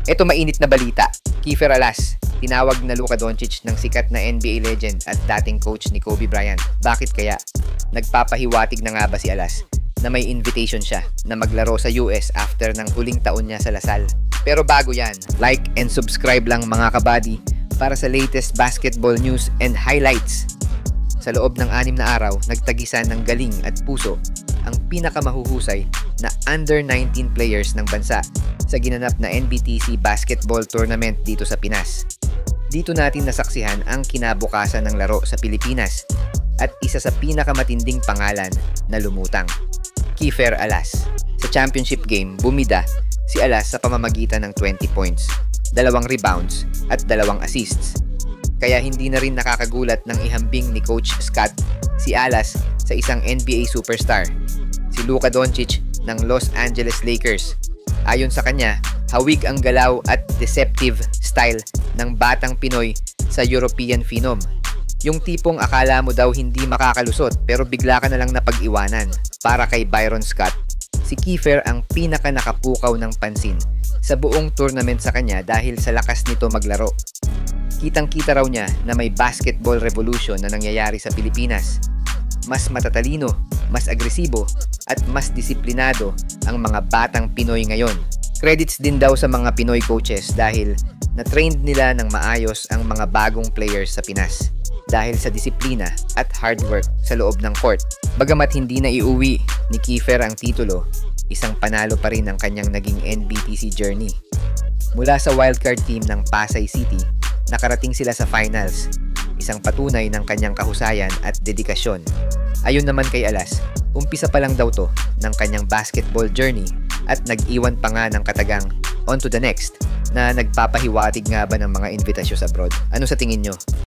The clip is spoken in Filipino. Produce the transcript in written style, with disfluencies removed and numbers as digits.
Ito mainit na balita. Kiefer Alas, tinawag na Luka Doncic ng sikat na NBA legend at dating coach ni Kobe Bryant. Bakit kaya? Nagpapahiwatig na nga ba si Alas na may invitation siya na maglaro sa US after ng huling taon niya sa Lasal? Pero bago yan, like and subscribe lang mga kabady para sa latest basketball news and highlights. Sa loob ng 6 na araw, nagtagisan ng galing at puso ang pinakamahuhusay na under-19 players ng bansa sa ginanap na NBTC Basketball Tournament dito sa Pinas. Dito natin nasaksihan ang kinabukasan ng laro sa Pilipinas at isa sa pinakamatinding pangalan na lumutang, Kiefer Alas. Sa championship game, bumida si Alas sa pamamagitan ng 20 points, 2 rebounds at 2 assists. Kaya hindi na rin nakakagulat ng ihambing ni Coach Scott si Alas sa isang NBA superstar, si Luka Doncic ng Los Angeles Lakers. Ayon sa kanya, hawig ang galaw at deceptive style ng batang Pinoy sa European phenom. Yung tipong akala mo daw hindi makakalusot pero bigla ka na lang napag-iwanan. Para kay Byron Scott, si Kiefer ang pinaka nakapukaw ng pansin sa buong tournament sa kanya dahil sa lakas nito maglaro. Kitang-kita raw niya na may basketball revolution na nangyayari sa Pilipinas. Mas matatalino, mas agresibo, at mas disiplinado ang mga batang Pinoy ngayon. Credits din daw sa mga Pinoy coaches dahil na-trained nila ng maayos ang mga bagong players sa Pinas dahil sa disiplina at hard work sa loob ng court. Bagamat hindi na iuwi ni Kiefer ang titulo, isang panalo pa rin ang kanyang naging NBTC journey. Mula sa wildcard team ng Pasay City, nakarating sila sa finals, isang patunay ng kanyang kahusayan at dedikasyon. Ayon naman kay Alas, umpisa pa lang daw to ng kanyang basketball journey at nag-iwan pa nga ng katagang on to the next na nagpapahiwatig nga ba ng mga invitasyon abroad. Ano sa tingin nyo?